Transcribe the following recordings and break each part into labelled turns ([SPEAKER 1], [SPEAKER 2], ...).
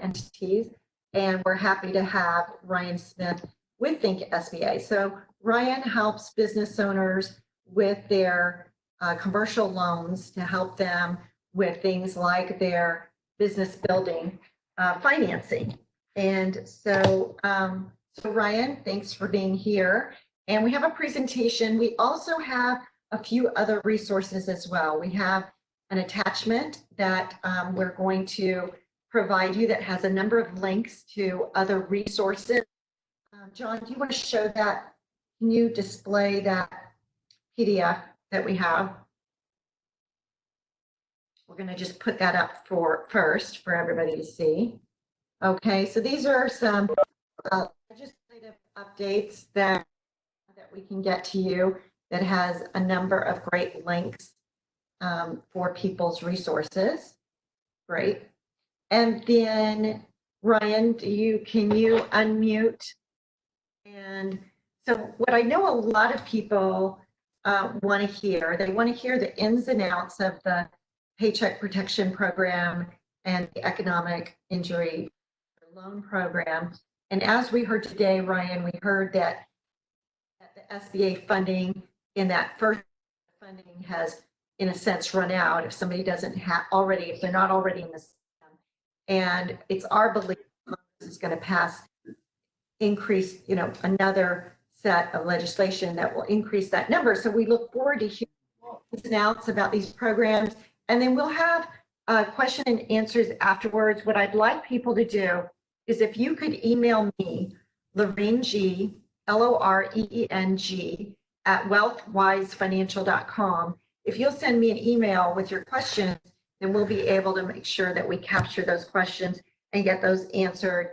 [SPEAKER 1] entities, and we're happy to have Ryan Smith with Think SBA. So Ryan helps business owners with their commercial loans to help them with things like their business building financing. And so, so Ryan, thanks for being here. And we have a presentation. We also have a few other resources as well. We have an attachment that we're going to provide you that has a number of links to other resources. John, do you want to show that? Can you display that PDF that we have? We're going to just put that up first for everybody to see. Okay, so these are some legislative updates that we can get to you that has a number of great links for people's resources. Great. And then Ryan, can you unmute? And so what I know a lot of people want to hear, they want to hear the ins and outs of the Paycheck Protection Program and the Economic Injury Loan Program. And as we heard today, Ryan, we heard that the SBA funding in that first funding has, in a sense, run out if somebody doesn't have already, if they're not already in the system. And it's our belief this is going to pass, increase, another set of legislation that will increase that number. So we look forward to hearing ins and outs about these programs. And then we'll have question and answers afterwards. What I'd like people to do is if you could email me, Loreen G, Loreen at wealthwisefinancial.com. If you'll send me an email with your questions, then we'll be able to make sure that we capture those questions and get those answered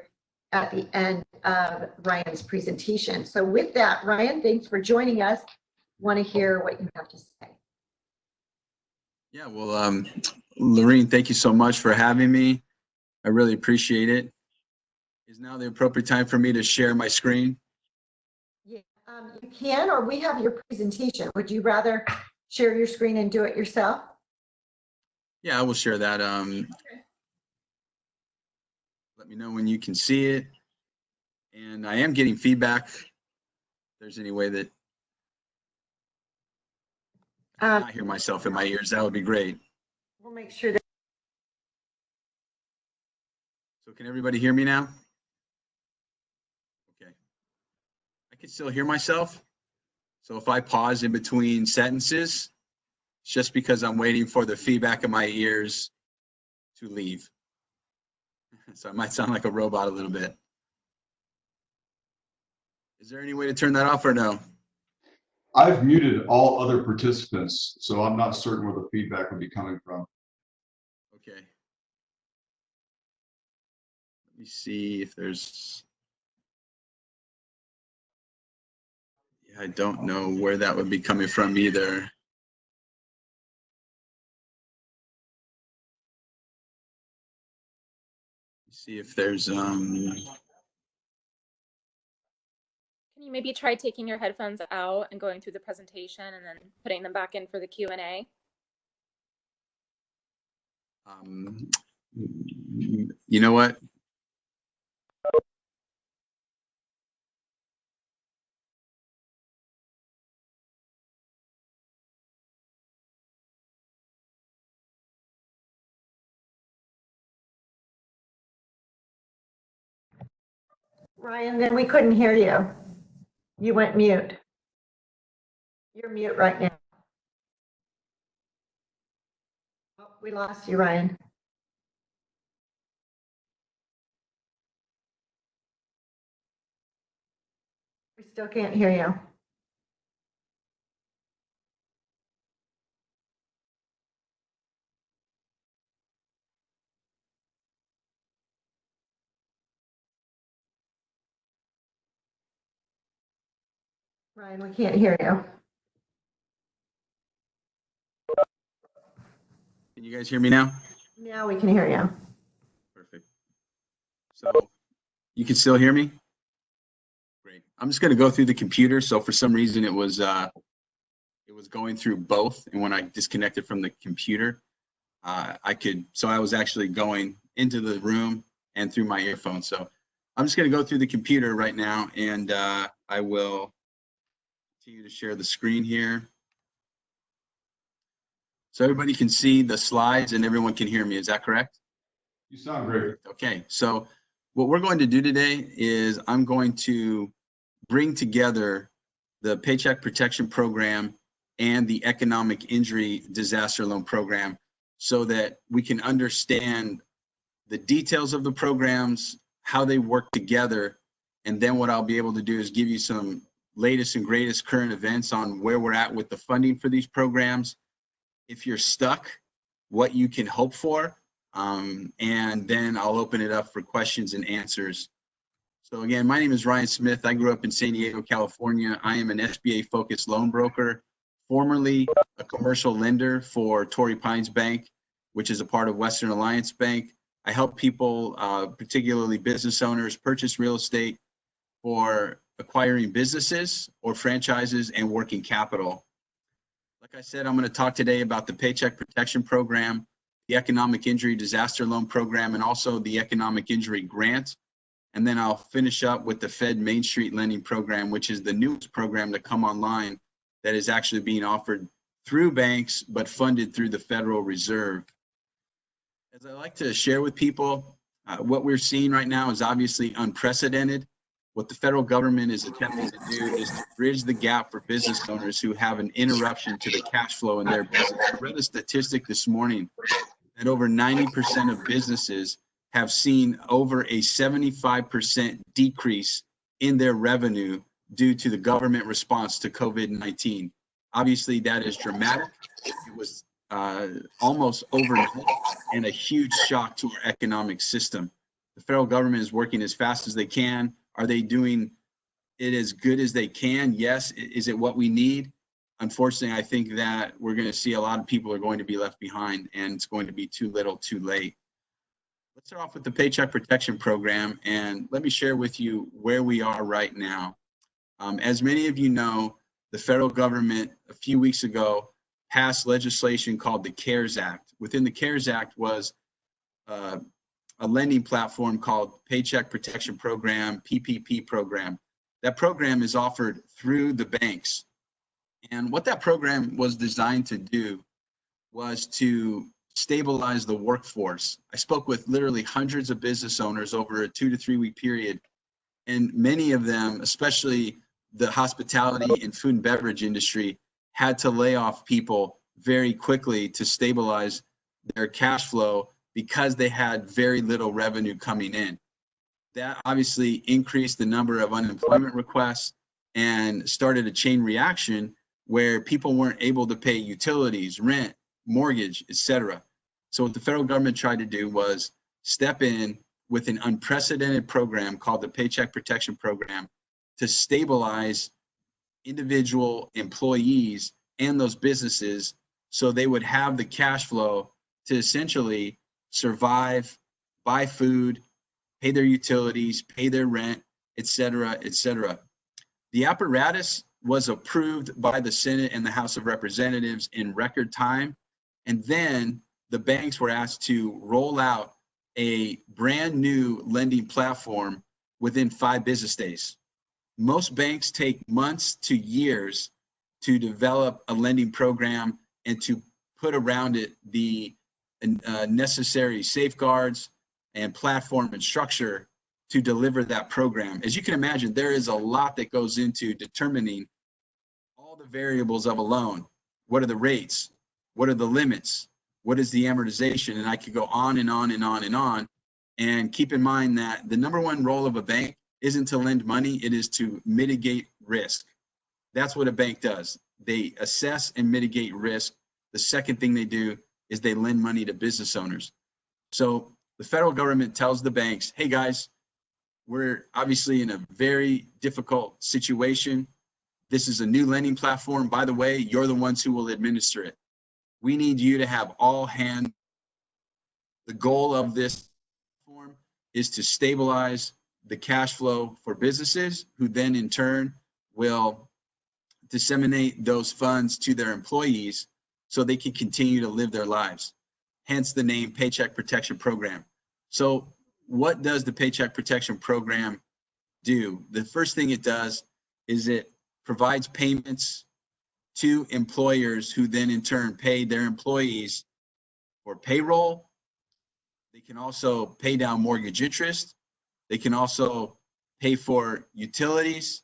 [SPEAKER 1] at the end of Ryan's presentation. So with that, Ryan, thanks for joining us. Want to hear what you have to say.
[SPEAKER 2] Yeah, well, Loreen, thank you so much for having me. I really appreciate it. Is now the appropriate time for me to share my screen?
[SPEAKER 1] Yeah, you can, or we have your presentation. Would you rather share your screen and do it yourself?
[SPEAKER 2] Yeah, I will share that. Okay. Let me know when you can see it. And I am getting feedback. If there's any way that I can hear myself in my ears, that would be great.
[SPEAKER 1] We'll make sure that.
[SPEAKER 2] So can everybody hear me now? Okay. I can still hear myself. So if I pause in between sentences, it's just because I'm waiting for the feedback in my ears to leave. So I might sound like a robot a little bit. Is there any way to turn that off or no?
[SPEAKER 3] I've muted all other participants, so I'm not certain where the feedback would be coming from.
[SPEAKER 2] Okay. Let me see if there's. Yeah, I don't know where that would be coming from either. See if there's
[SPEAKER 4] Can you maybe try taking your headphones out and going through the presentation and then putting them back in for the Q&A?
[SPEAKER 2] You know what?
[SPEAKER 1] Ryan, then we couldn't hear you. You went mute. You're mute right now. Oh, we lost you, Ryan. We still can't hear you. Ryan, we can't hear you.
[SPEAKER 2] Can you guys hear me now?
[SPEAKER 1] Now we can hear you.
[SPEAKER 2] Perfect. So you can still hear me? Great. I'm just going to go through the computer. So for some reason it was going through both, and when I disconnected from the computer, I was actually going into the room and through my earphone. So I'm just going to go through the computer right now, and I will continue to share the screen here. So everybody can see the slides and everyone can hear me. Is that correct?
[SPEAKER 3] You sound great.
[SPEAKER 2] Okay, so what we're going to do today is I'm going to bring together the Paycheck Protection Program and the Economic Injury Disaster Loan Program so that we can understand the details of the programs, how they work together, and then what I'll be able to do is give you some latest and greatest current events on where we're at with the funding for these programs. If you're stuck, what you can hope for, and then I'll open it up for questions and answers. So again, my name is Ryan Smith. I grew up in San Diego, California. I am an SBA-focused loan broker, formerly a commercial lender for Torrey Pines Bank, which is a part of Western Alliance Bank. I help people, particularly business owners, purchase real estate for acquiring businesses or franchises and working capital. Like I said, I'm going to talk today about the Paycheck Protection Program, the Economic Injury Disaster Loan Program, and also the Economic Injury Grant. And then I'll finish up with the Fed Main Street Lending Program, which is the newest program to come online that is actually being offered through banks, but funded through the Federal Reserve. As I like to share with people, what we're seeing right now is obviously unprecedented. What the federal government is attempting to do is to bridge the gap for business owners who have an interruption to the cash flow in their business. I read a statistic this morning that over 90% of businesses have seen over a 75% decrease in their revenue due to the government response to COVID-19. Obviously, that is dramatic. It was almost overnight and a huge shock to our economic system. The federal government is working as fast as they can. Are they doing it as good as they can? Yes. Is it what we need? Unfortunately, I think that we're going to see a lot of people are going to be left behind, and it's going to be too little too late. Let's start off with the Paycheck Protection Program, and let me share with you where we are right now. As many of you know, the federal government a few weeks ago passed legislation called the CARES Act. Within the CARES Act was a lending platform called Paycheck Protection Program, PPP program. That program is offered through the banks. And what that program was designed to do was to stabilize the workforce. I spoke with literally hundreds of business owners over a 2 to 3 week period. And many of them, especially the hospitality and food and beverage industry, had to lay off people very quickly to stabilize their cash flow because they had very little revenue coming in. That obviously increased the number of unemployment requests and started a chain reaction where people weren't able to pay utilities, rent, mortgage, etc. So what the federal government tried to do was step in with an unprecedented program called the Paycheck Protection Program to stabilize individual employees and those businesses so they would have the cash flow to essentially survive, buy food, pay their utilities, pay their rent, etc., etc. The apparatus was approved by the Senate and the House of Representatives in record time, and then the banks were asked to roll out a brand new lending platform within 5 business days. Most banks take months to years to develop a lending program and to put around it the necessary safeguards and platform and structure to deliver that program. As you can imagine, there is a lot that goes into determining all the variables of a loan. What are the rates? What are the limits? What is the amortization? And I could go on and on and on and on. And keep in mind that the number one role of a bank isn't to lend money, it is to mitigate risk. That's what a bank does. They assess and mitigate risk. The second thing they do is they lend money to business owners. So the federal government tells the banks, hey guys, we're obviously in a very difficult situation. This is a new lending platform. By the way, you're the ones who will administer it. We need you to have all hands. The goal of this platform is to stabilize the cash flow for businesses who then in turn will disseminate those funds to their employees so they can continue to live their lives. Hence the name Paycheck Protection Program. So what does the Paycheck Protection Program do? The first thing it does is it provides payments to employers who then in turn pay their employees for payroll. They can also pay down mortgage interest. They can also pay for utilities,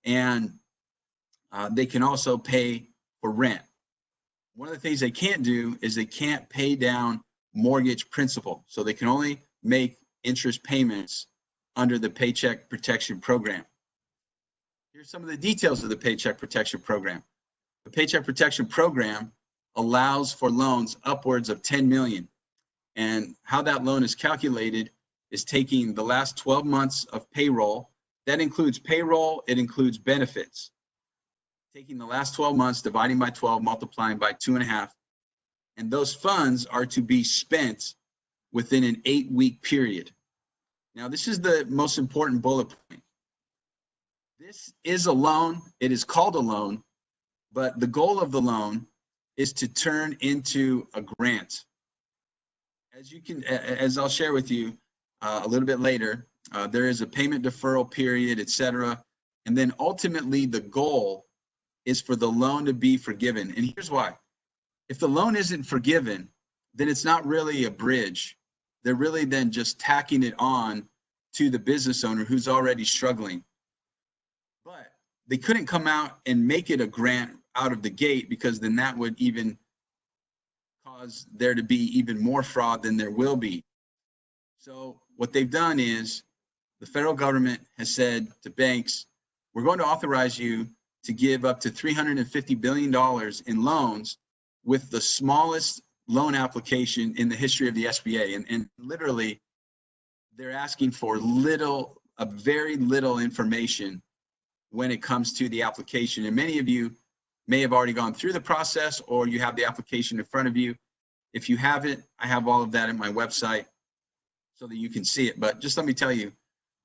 [SPEAKER 2] and they can also pay for rent. One of the things they can't do is they can't pay down mortgage principal. So they can only make interest payments under the Paycheck Protection Program. Here's some of the details of the Paycheck Protection Program. The Paycheck Protection Program allows for loans upwards of 10 million. And how that loan is calculated is taking the last 12 months of payroll. That includes payroll, it includes benefits. Taking the last 12 months, dividing by 12, multiplying by 2.5. And those funds are to be spent within an 8-week period. Now, this is the most important bullet point. This is a loan. It is called a loan, but the goal of the loan is to turn into a grant. As I'll share with you a little bit later, there is a payment deferral period, etc. And then ultimately the goal is for the loan to be forgiven. And here's why. If the loan isn't forgiven, then it's not really a bridge. They're really then just tacking it on to the business owner who's already struggling. But they couldn't come out and make it a grant out of the gate, because then that would even cause there to be even more fraud than there will be. So what they've done is the federal government has said to banks, we're going to authorize you to give up to $350 billion in loans with the smallest loan application in the history of the SBA. And literally, they're asking for very little information when it comes to the application. And many of you may have already gone through the process, or you have the application in front of you. If you haven't, I have all of that at my website so that you can see it. But just let me tell you,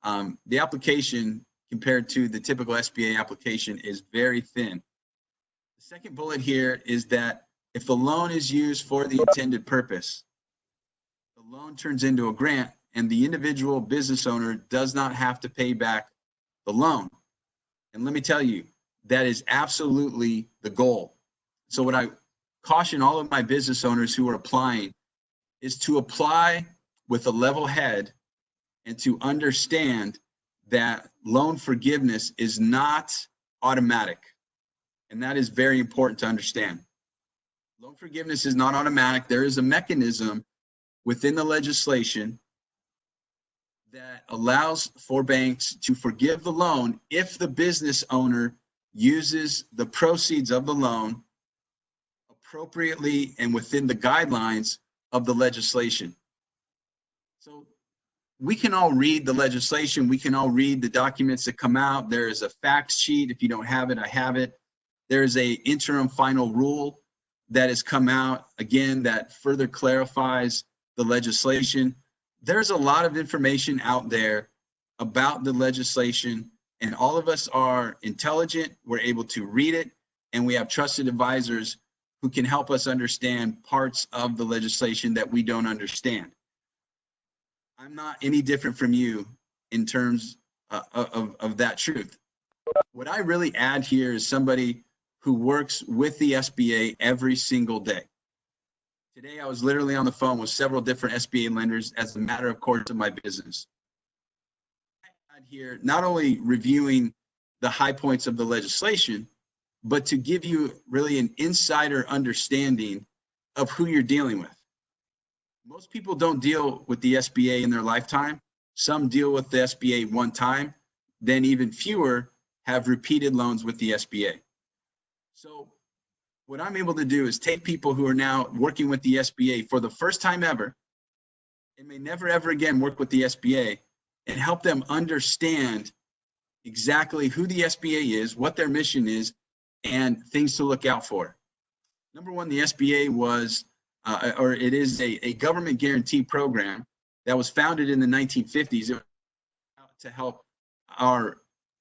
[SPEAKER 2] the application compared to the typical SBA application is very thin. The second bullet here is that if the loan is used for the intended purpose, the loan turns into a grant, and the individual business owner does not have to pay back the loan. And let me tell you, that is absolutely the goal. So what I caution all of my business owners who are applying is to apply with a level head and to understand that loan forgiveness is not automatic. And that is very important to understand. Loan forgiveness is not automatic. There is a mechanism within the legislation that allows for banks to forgive the loan if the business owner uses the proceeds of the loan appropriately and within the guidelines of the legislation. So we can all read the legislation. We can all read the documents that come out. There is a fact sheet. If you don't have it, I have it. There is a interim final rule that has come out, again, that further clarifies the legislation. There's a lot of information out there about the legislation, and all of us are intelligent. We're able to read it, and we have trusted advisors who can help us understand parts of the legislation that we don't understand. I'm not any different from you in terms of that truth. What I really add here is somebody who works with the SBA every single day. Today, I was literally on the phone with several different SBA lenders as a matter of course of my business. I add here not only reviewing the high points of the legislation, but to give you really an insider understanding of who you're dealing with. Most people don't deal with the SBA in their lifetime. Some deal with the SBA one time, then even fewer have repeated loans with the SBA. So what I'm able to do is take people who are now working with the SBA for the first time ever and may never ever again work with the SBA, and help them understand exactly who the SBA is, what their mission is, and things to look out for. Number one, the SBA was, it is a government guarantee program that was founded in the 1950s to help our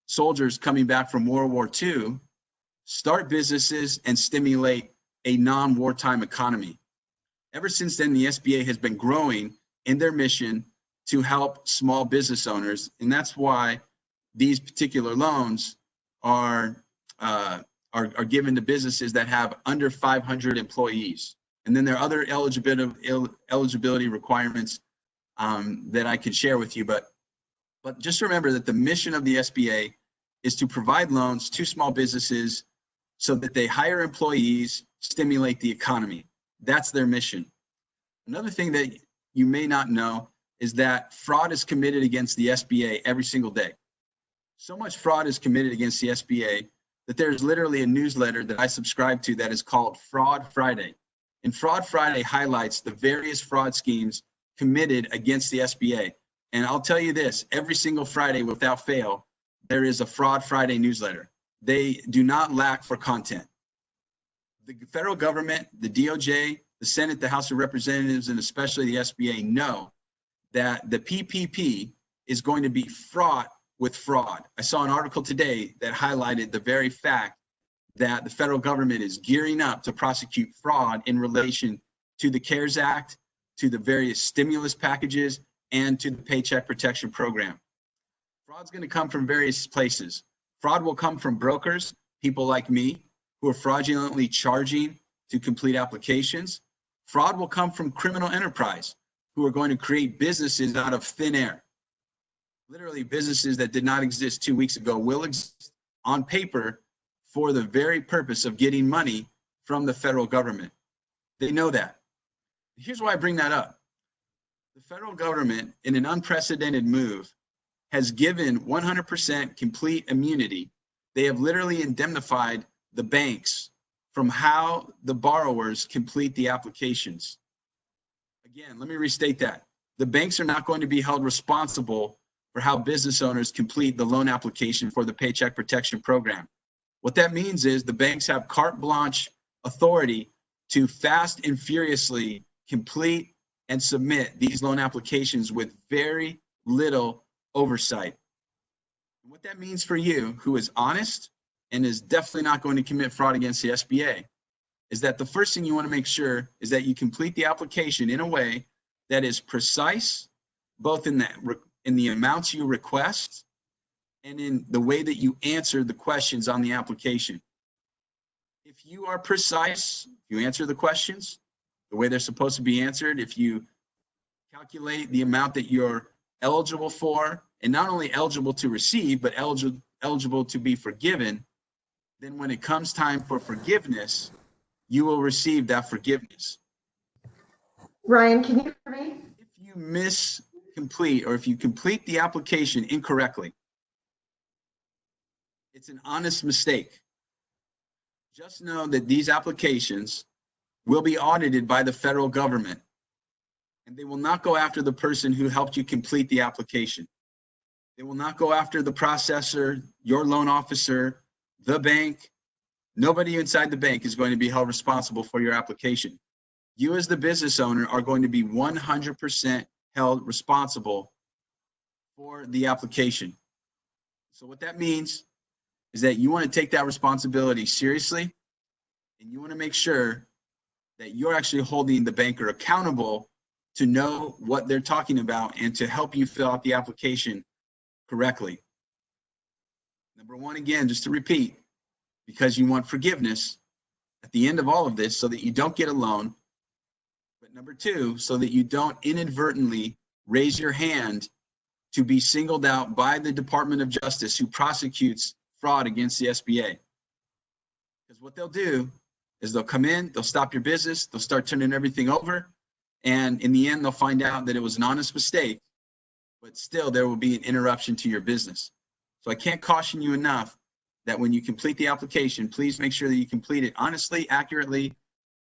[SPEAKER 2] soldiers coming back from World War II start businesses and stimulate a non-wartime economy. Ever since then, the SBA has been growing in their mission to help small business owners. And that's why these particular loans are given to businesses that have under 500 employees. And then there are other eligibility requirements that I can share with you. But just remember that the mission of the SBA is to provide loans to small businesses so that they hire employees, stimulate the economy. That's their mission. Another thing that you may not know is that fraud is committed against the SBA every single day. So much fraud is committed against the SBA that there's literally a newsletter that I subscribe to that is called Fraud Friday. And Fraud Friday highlights the various fraud schemes committed against the SBA. And I'll tell you this, every single Friday without fail, there is a Fraud Friday newsletter. They do not lack for content. The federal government, the DOJ, the Senate, the House of Representatives, and especially the SBA know that the PPP is going to be fraught with fraud. I saw an article today that highlighted the very fact that the federal government is gearing up to prosecute fraud in relation to the CARES Act, to the various stimulus packages, and to the Paycheck Protection Program. Fraud's going to come from various places. Fraud will come from brokers, people like me, who are fraudulently charging to complete applications. Fraud will come from criminal enterprise, who are going to create businesses out of thin air. Literally, businesses that did not exist 2 weeks ago will exist on paper for the very purpose of getting money from the federal government. They know that. Here's why I bring that up. The federal government, in an unprecedented move, has given 100% complete immunity. They have literally indemnified the banks from how the borrowers complete the applications. Again, let me restate that. The banks are not going to be held responsible for how business owners complete the loan application for the Paycheck Protection Program. What that means is the banks have carte blanche authority to fast and furiously complete and submit these loan applications with very little oversight. And what that means for you, who is honest and is definitely not going to commit fraud against the SBA, is that the first thing you want to make sure is that you complete the application in a way that is precise, both in the amounts you request and in the way that you answer the questions on the application. If you are precise, you answer the questions the way they're supposed to be answered, if you calculate the amount that you're eligible for, and not only eligible to receive, but eligible to be forgiven, then when it comes time for forgiveness, you will receive that forgiveness.
[SPEAKER 1] Ryan, can you hear me?
[SPEAKER 2] If you complete, or if you complete the application incorrectly, it's an honest mistake. Just know that these applications will be audited by the federal government, and they will not go after the person who helped you complete the application. They will not go after the processor, your loan officer, the bank. Nobody inside the bank is going to be held responsible for your application. You as the business owner are going to be 100% held responsible for the application. So what that means is that you want to take that responsibility seriously, and you want to make sure that you're actually holding the banker accountable to know what they're talking about and to help you fill out the application correctly. Number one, again, just to repeat, because you want forgiveness at the end of all of this so that you don't get a loan. But number two, so that you don't inadvertently raise your hand to be singled out by the Department of Justice who prosecutes fraud against the SBA. Because what they'll do is they'll come in, they'll stop your business, they'll start turning everything over, and in the end, they'll find out that it was an honest mistake, but still there will be an interruption to your business. So I can't caution you enough that when you complete the application, please make sure that you complete it honestly, accurately,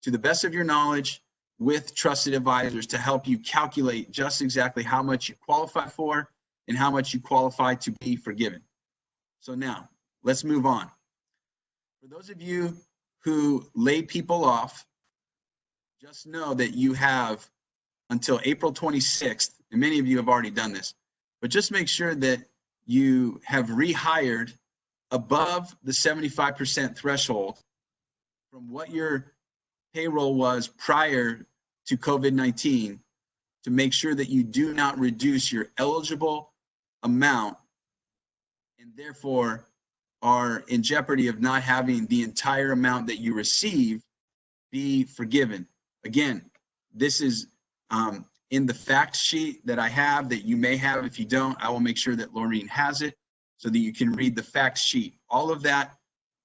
[SPEAKER 2] to the best of your knowledge, with trusted advisors to help you calculate just exactly how much you qualify for and how much you qualify to be forgiven. So now, let's move on. For those of you who laid people off, just know that you have until April 26th, and many of you have already done this, but just make sure that you have rehired above the 75% threshold from what your payroll was prior to COVID-19 to make sure that you do not reduce your eligible amount and therefore are in jeopardy of not having the entire amount that you receive be forgiven. Again, this is in the fact sheet that I have that you may have. If you don't, I will make sure that Loreen has it so that you can read the fact sheet. All of that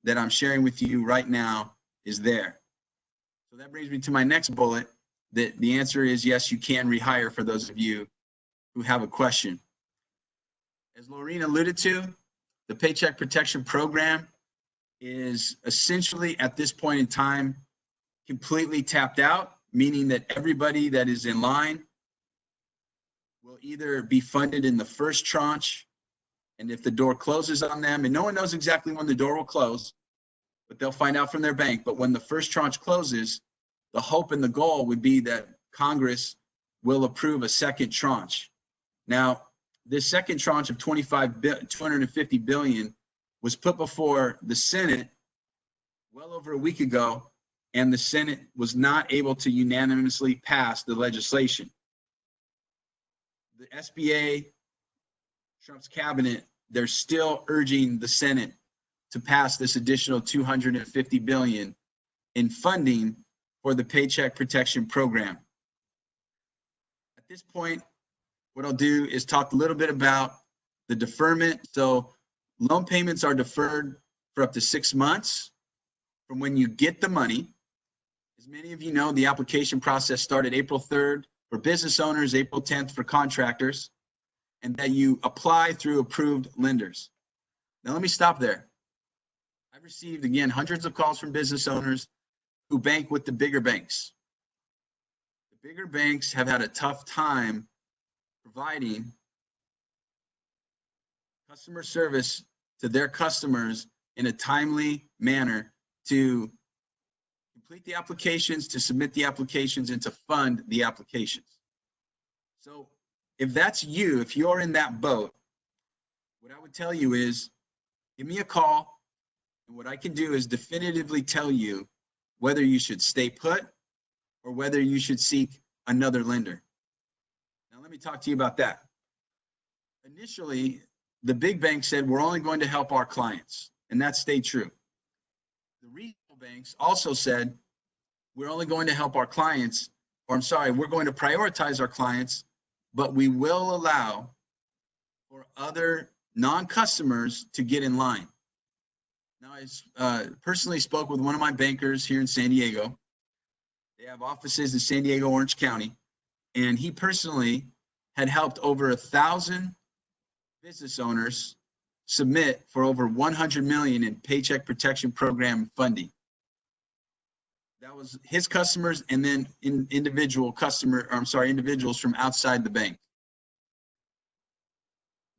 [SPEAKER 2] I'm sharing with you right now is there. So that brings me to my next bullet, that the answer is yes, you can rehire for those of you who have a question. As Loreen alluded to, the Paycheck Protection Program is essentially at this point in time completely tapped out, meaning that everybody that is in line will either be funded in the first tranche, and if the door closes on them, and no one knows exactly when the door will close, but they'll find out from their bank. But when the first tranche closes, the hope and the goal would be that Congress will approve a second tranche. Now, this second tranche of $250 billion was put before the Senate well over a week ago, and the Senate was not able to unanimously pass the legislation. The SBA, Trump's cabinet, they're still urging the Senate to pass this additional $250 billion in funding for the Paycheck Protection Program. At this point, what I'll do is talk a little bit about the deferment. So loan payments are deferred for up to 6 months from when you get the money. As many of you know, the application process started April 3rd for business owners, April 10th for contractors, and that you apply through approved lenders. Now let me stop there. I've received, again, hundreds of calls from business owners who bank with the bigger banks. The bigger banks have had a tough time providing customer service to their customers in a timely manner to complete the applications, to submit the applications, and to fund the applications. So if that's you, if you're in that boat, what I would tell you is give me a call, and what I can do is definitively tell you whether you should stay put or whether you should seek another lender. Now, let me talk to you about that. Initially, the big bank said, we're only going to help our clients, and that stayed true. The regional banks also said, we're only going to help our clients, or I'm sorry, we're going to prioritize our clients, but we will allow for other non-customers to get in line. Now, I personally spoke with one of my bankers here in San Diego. They have offices in San Diego, Orange County, and he personally had helped over 1,000 business owners submit for over $100 million in Paycheck Protection Program funding. That was his customers, and then individuals from outside the bank.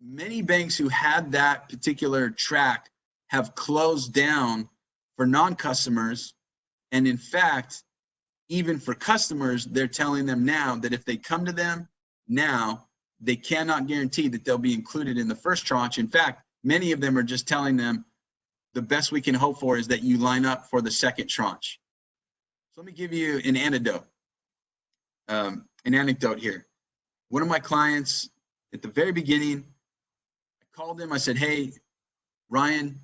[SPEAKER 2] Many banks who had that particular track have closed down for non-customers. And in fact, even for customers, they're telling them now that if they come to them now, they cannot guarantee that they'll be included in the first tranche. In fact, many of them are just telling them the best we can hope for is that you line up for the second tranche. So let me give you an anecdote here. One of my clients at the very beginning, I called him, I said, hey, Ryan,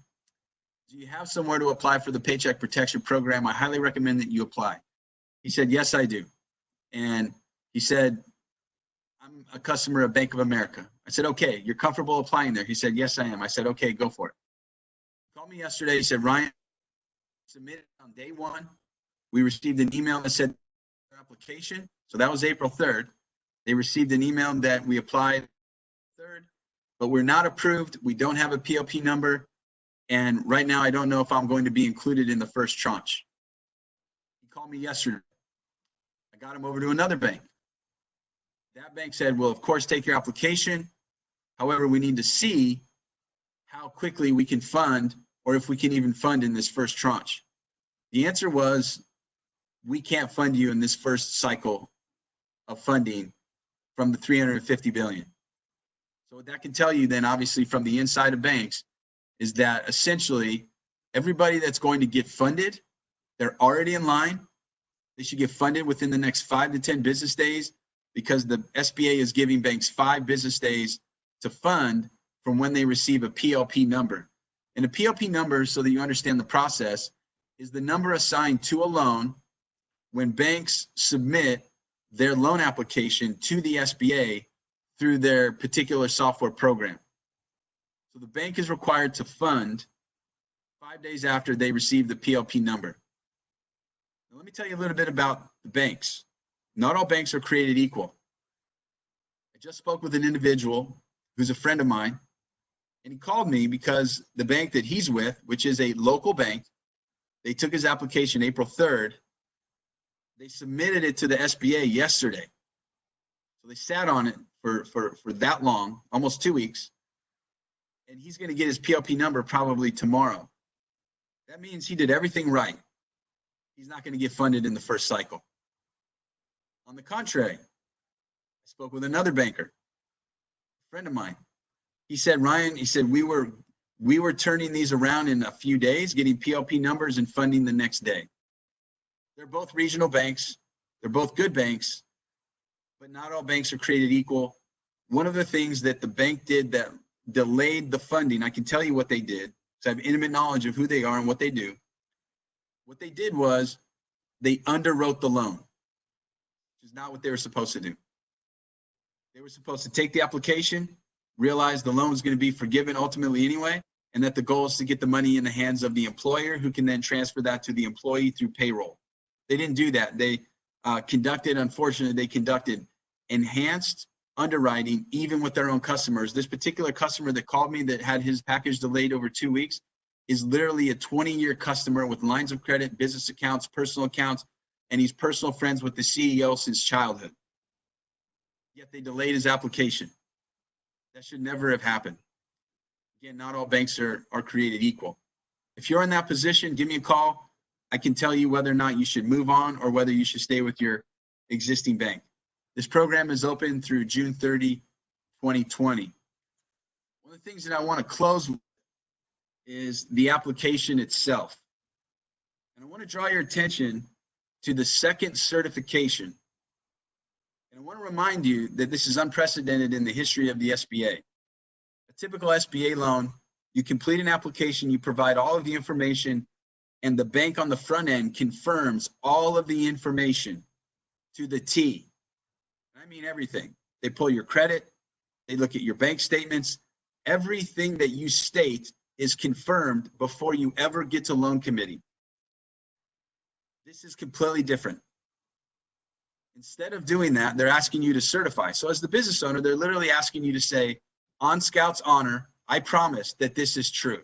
[SPEAKER 2] do you have somewhere to apply for the Paycheck Protection Program? I highly recommend that you apply. He said, yes, I do. And he said, I'm a customer of Bank of America. I said, okay, you're comfortable applying there? He said, yes, I am. I said, okay, go for it. He called me yesterday. He said, Ryan, submitted on day one. We received an email that said application. So that was April 3rd. They received an email that we applied 3rd, but we're not approved. We don't have a POP number. And right now, I don't know if I'm going to be included in the first tranche. He called me yesterday. I got him over to another bank. That bank said, well, of course, take your application. However, we need to see how quickly we can fund, or if we can even fund in this first tranche. The answer was, we can't fund you in this first cycle of funding from the $350 billion. So what that can tell you then, obviously, from the inside of banks, is that essentially everybody that's going to get funded, they're already in line. They should get funded within the next 5 to 10 business days, because the SBA is giving banks 5 business days to fund from when they receive a PLP number. And a PLP number, so that you understand the process, is the number assigned to a loan when banks submit their loan application to the SBA through their particular software program. So the bank is required to fund 5 days after they receive the PLP number. Now, let me tell you a little bit about the banks. Not all banks are created equal. I just spoke with an individual who's a friend of mine, and he called me because the bank that he's with, which is a local bank, they took his application April 3rd. They submitted it to the SBA yesterday. So they sat on it for that long, almost 2 weeks, and he's going to get his PLP number probably tomorrow. That means he did everything right. He's not going to get funded in the first cycle. On the contrary, I spoke with another banker, a friend of mine. He said, Ryan, he said, we were turning these around in a few days, getting PLP numbers and funding the next day. They're both regional banks. They're both good banks, but not all banks are created equal. One of the things that the bank did that delayed the funding, I can tell you what they did, because I have intimate knowledge of who they are and what they do. What they did was they underwrote the loan, which is not what they were supposed to do. They were supposed to take the application, realize the loan was going to be forgiven ultimately anyway, and that the goal is to get the money in the hands of the employer, who can then transfer that to the employee through payroll. They didn't do that. They unfortunately, they conducted enhanced underwriting even with their own customers. This particular customer that called me that had his package delayed over 2 weeks is literally a 20-year customer with lines of credit, business accounts, personal accounts, and he's personal friends with the CEO since childhood. Yet they delayed his application. That should never have happened. Again, not all banks are created equal. If you're in that position, give me a call. I can tell you whether or not you should move on or whether you should stay with your existing bank. This program is open through June 30, 2020. One of the things that I want to close with is the application itself. And I want to draw your attention to the second certification. And I want to remind you that this is unprecedented in the history of the SBA. A typical SBA loan, you complete an application, you provide all of the information, and the bank on the front end confirms all of the information to the T. I mean everything. They pull your credit, they look at your bank statements. Everything that you state is confirmed before you ever get to loan committee. This is completely different. Instead of doing that, they're asking you to certify. So as the business owner, they're literally asking you to say, on Scout's honor, I promise that this is true.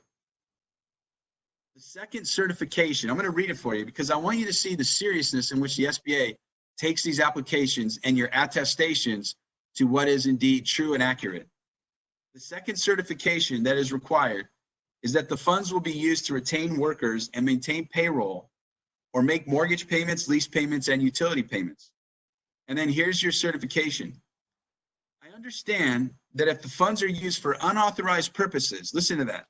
[SPEAKER 2] The second certification, I'm going to read it for you because I want you to see the seriousness in which the SBA takes these applications and your attestations to what is indeed true and accurate. The second certification that is required is that the funds will be used to retain workers and maintain payroll or make mortgage payments, lease payments, and utility payments. And then here's your certification. I understand that if the funds are used for unauthorized purposes, listen to that.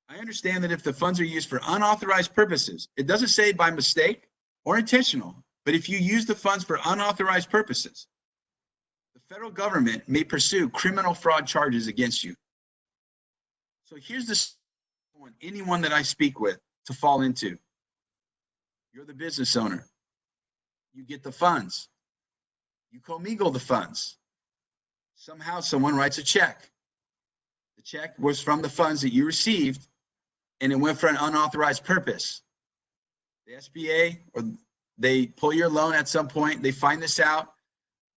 [SPEAKER 2] I understand that if the funds are used for unauthorized purposes, it doesn't say by mistake or intentional, but if you use the funds for unauthorized purposes, the federal government may pursue criminal fraud charges against you. So here's the one anyone that I speak with to fall into. You're the business owner. You get the funds. You commingle the funds. Somehow someone writes a check. The check was from the funds that you received, and it went for an unauthorized purpose. The SBA, or they pull your loan at some point, they find this out,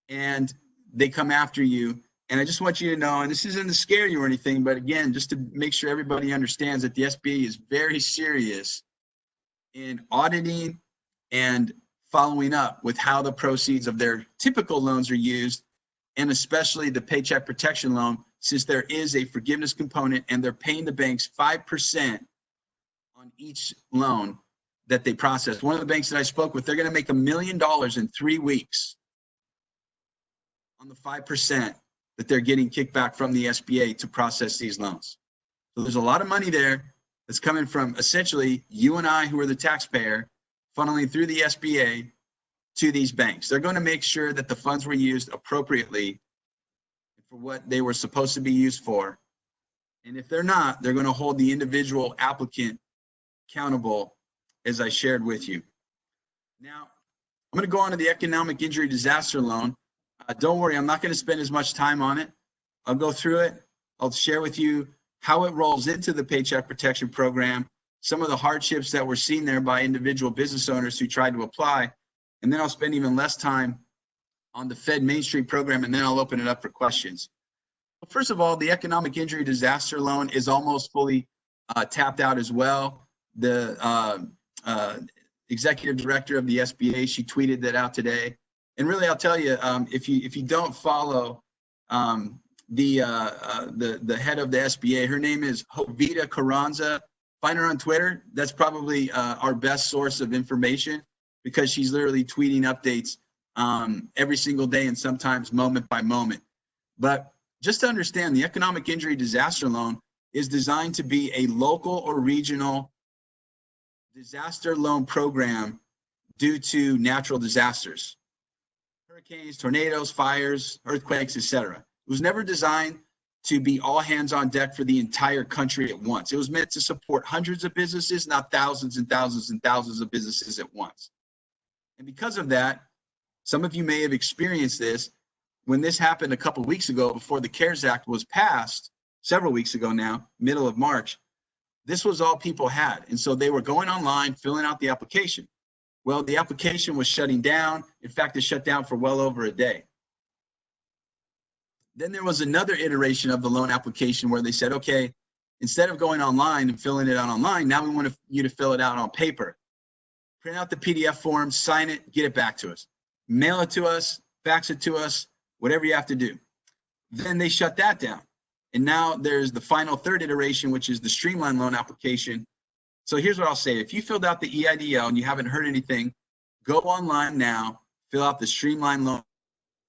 [SPEAKER 2] and they come after you. And I just want you to know, and this isn't to scare you or anything, but again, just to make sure everybody understands that the SBA is very serious in auditing and following up with how the proceeds of their typical loans are used, and especially the Paycheck Protection Loan, since there is a forgiveness component and they're paying the banks 5% on each loan that they process. One of the banks that I spoke with, they're going to make $1 million in 3 weeks on the 5% that they're getting kicked back from the SBA to process these loans. So there's a lot of money there that's coming from essentially you and I, who are the taxpayer, funneling through the SBA to these banks. They're going to make sure that the funds were used appropriately for what they were supposed to be used for. And if they're not, they're going to hold the individual applicant accountable, as I shared with you. Now, I'm going to go on to the economic injury disaster loan. Don't worry, I'm not going to spend as much time on it. I'll go through it. I'll share with you how it rolls into the Paycheck Protection Program, some of the hardships that were seen there by individual business owners who tried to apply. And then I'll spend even less time on the Fed Main Street program, and then I'll open it up for questions. First of all, the economic injury disaster loan is almost fully tapped out as well. The executive director of the SBA, she tweeted that out today. And really, I'll tell you, if you don't follow the head of the SBA, her name is Jovita Carranza. Find her on Twitter. That's probably our best source of information, because she's literally tweeting updates every single day and sometimes moment by moment. But just to understand, the economic injury disaster loan is designed to be a local or regional disaster loan program due to natural disasters, hurricanes, tornadoes, fires, earthquakes, etc. It was never designed to be all hands on deck for the entire country at once. It was meant to support hundreds of businesses, not thousands and thousands and thousands of businesses at once. And because of that, some of you may have experienced this when this happened a couple of weeks ago before the CARES Act was passed, several weeks ago now, middle of March. This was all people had. And so they were going online, filling out the application. Well, the application was shutting down. In fact, it shut down for well over a day. Then there was another iteration of the loan application where they said, okay, instead of going online and filling it out online, now we want you to fill it out on paper. Print out the PDF form, sign it, get it back to us. Mail it to us, fax it to us, whatever you have to do. Then they shut that down. And now there's the final third iteration, which is the streamlined loan application. So here's what I'll say. If you filled out the EIDL and you haven't heard anything, go online now, fill out the streamlined loan.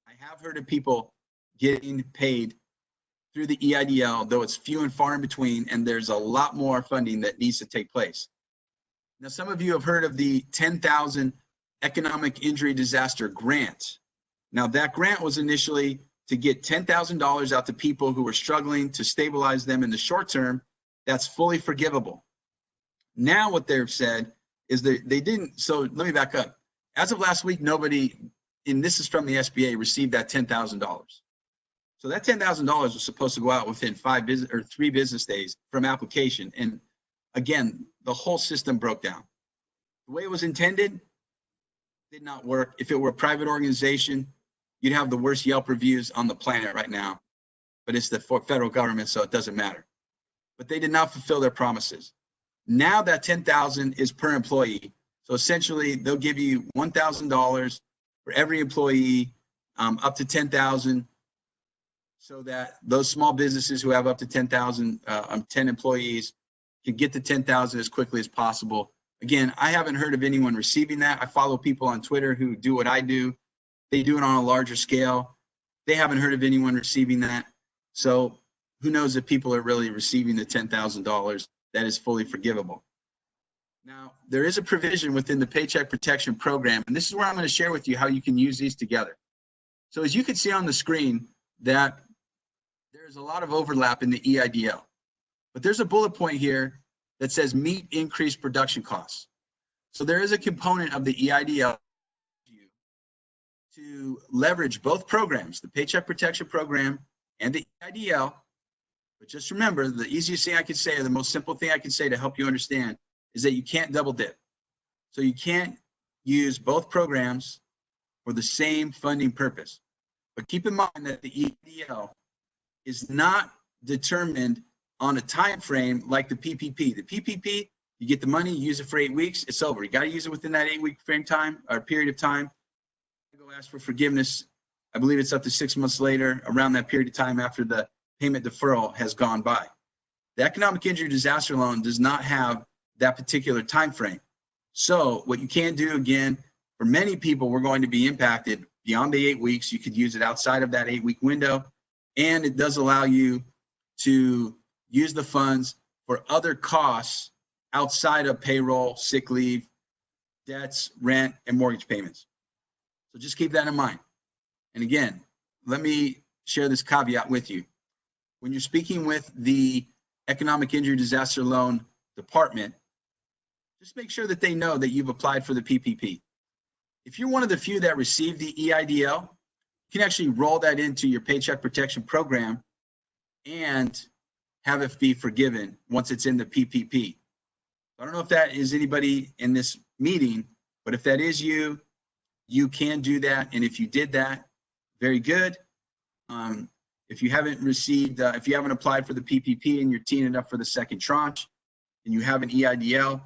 [SPEAKER 2] I have heard of people getting paid through the EIDL, though it's few and far in between, and there's a lot more funding that needs to take place. Now, some of you have heard of the 10,000 Economic Injury Disaster Grant. Now, that grant was initially to get $10,000 out to people who were struggling to stabilize them in the short term. That's fully forgivable. Now what they've said is that they didn't, so let me back up. As of last week, nobody, and this is from the SBA, received that $10,000. So that $10,000 was supposed to go out within 3 business days from application. And again, the whole system broke down. The way it was intended did not work. If it were a private organization, you'd have the worst Yelp reviews on the planet right now, but it's the federal government, so it doesn't matter. But they did not fulfill their promises. Now that 10,000 is per employee. So essentially they'll give you $1,000 for every employee, up to 10,000, so that those small businesses who have up to 10,000, 10 employees can get to 10,000 as quickly as possible. Again, I haven't heard of anyone receiving that. I follow people on Twitter who do what I do. They do it on a larger scale. They haven't heard of anyone receiving that. So who knows if people are really receiving the $10,000 that is fully forgivable. Now, there is a provision within the Paycheck Protection Program, and this is where I'm going to share with you how you can use these together. So as you can see on the screen, that there's a lot of overlap in the EIDL, but there's a bullet point here that says meet increased production costs. So there is a component of the EIDL to leverage both programs, the Paycheck Protection Program and the EIDL. But just remember, the easiest thing I can say, or the most simple thing I can say to help you understand, is that you can't double dip. So you can't use both programs for the same funding purpose. But keep in mind that the EDIL is not determined on a time frame like the PPP. The PPP, you get the money, you use it for 8 weeks, it's over. You got to use it within that 8-week frame time or period of time. Go ask for forgiveness. I believe it's up to 6 months later, around that period of time after the payment deferral has gone by. The economic injury disaster loan does not have that particular time frame. So what you can do, again, for many people, we're going to be impacted beyond the 8 weeks. You could use it outside of that 8-week window, and it does allow you to use the funds for other costs outside of payroll, sick leave, debts, rent, and mortgage payments. So just keep that in mind. And again, let me share this caveat with you. When you're speaking with the Economic Injury Disaster Loan Department, just make sure that they know that you've applied for the PPP. If you're one of the few that received the EIDL, you can actually roll that into your Paycheck Protection Program and have it be forgiven once it's in the PPP. I don't know if that is anybody in this meeting, but if that is you, you can do that. And if you did that, very good. If you haven't received, if you haven't applied for the PPP and you're teeing it up for the second tranche and you have an EIDL,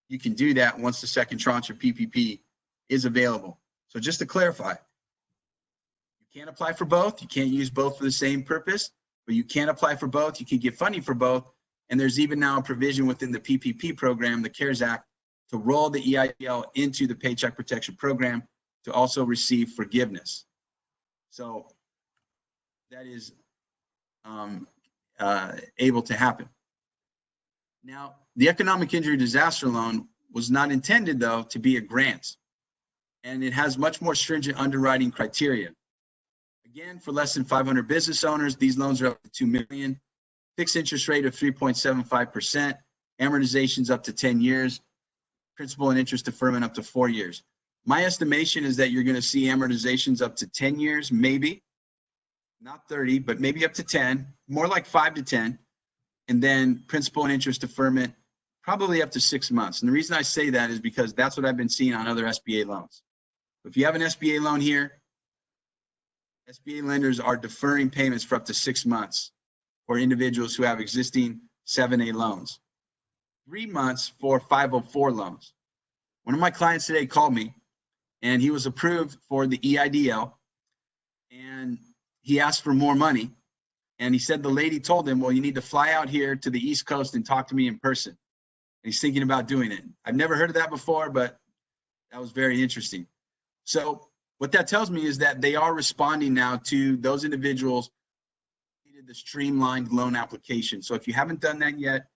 [SPEAKER 2] you can do that once the second tranche of PPP is available. So just to clarify, you can't apply for both. You can't use both for the same purpose, but you can apply for both. You can get funding for both. And there's even now a provision within the PPP program, the CARES Act, to roll the EIDL into the Paycheck Protection Program to also receive forgiveness. So that is able to happen. Now, the Economic Injury Disaster Loan was not intended, though, to be a grant, and it has much more stringent underwriting criteria. Again, for less than 500 business owners, these loans are up to $2 million, fixed interest rate of 3.75%, amortizations up to 10 years, principal and interest deferment up to 4 years. My estimation is that you're going to see amortizations up to 10 years, maybe, not 30, but maybe up to 10, more like 5 to 10, and then principal and interest deferment probably up to 6 months. And the reason I say that is because that's what I've been seeing on other SBA loans. If you have an SBA loan here, SBA lenders are deferring payments for up to 6 months for individuals who have existing 7A loans, 3 months for 504 loans. One of my clients today called me and he was approved for the EIDL and he asked for more money. And he said the lady told him, well, you need to fly out here to the East Coast and talk to me in person. And he's thinking about doing it. I've never heard of that before, but that was very interesting. So what that tells me is that they are responding now to those individuals who needed the streamlined loan application. So if you haven't done that yet,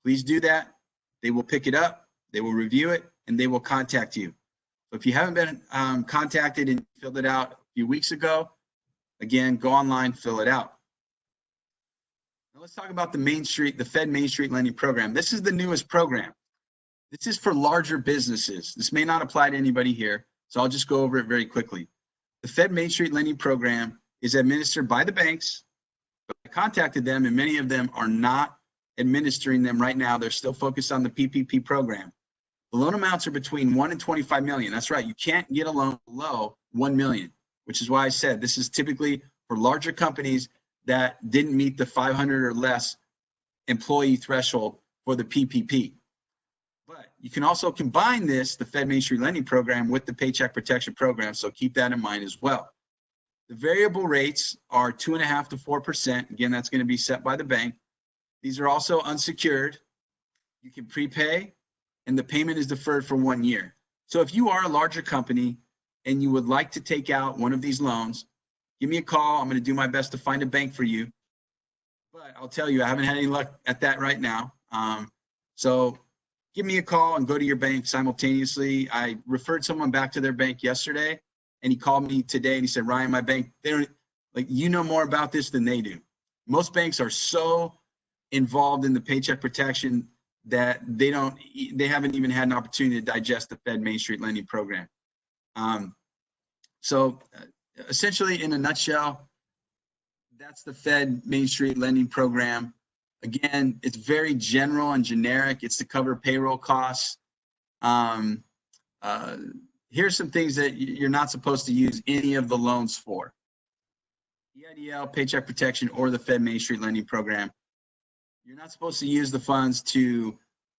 [SPEAKER 2] please do that. They will pick it up, they will review it, and they will contact you. So if you haven't been contacted and filled it out a few weeks ago, again, go online, fill it out. Now let's talk about the Fed Main Street Lending Program. This is the newest program. This is for larger businesses. This may not apply to anybody here, so I'll just go over it very quickly. The Fed Main Street Lending Program is administered by the banks, but I contacted them and many of them are not administering them right now. They're still focused on the PPP program. The loan amounts are between 1 and 25 million. That's right. You can't get a loan below 1 million, which is why I said this is typically for larger companies that didn't meet the 500 or less employee threshold for the PPP. But you can also combine this, the Fed Main Street Lending Program, with the Paycheck Protection Program. So keep that in mind as well. The variable rates are 2.5% to 4%. Again, that's going to be set by the bank. These are also unsecured. You can prepay, and the payment is deferred for 1 year. So if you are a larger company and you would like to take out one of these loans, give me a call. I'm going to do my best to find a bank for you. But I'll tell you, I haven't had any luck at that right now. So give me a call and go to your bank simultaneously. I referred someone back to their bank yesterday, and he called me today and he said, Ryan, my bank, they don't, like, you know more about this than they do. Most banks are so involved in the paycheck protection that they haven't even had an opportunity to digest the Fed Main Street Lending Program. So essentially, in a nutshell, that's the Fed Main Street Lending Program. Again, it's very general and generic. It's to cover payroll costs. Here's some things that you're not supposed to use any of the loans for. EIDL, Paycheck Protection, or the Fed Main Street Lending Program. You're not supposed to use the funds to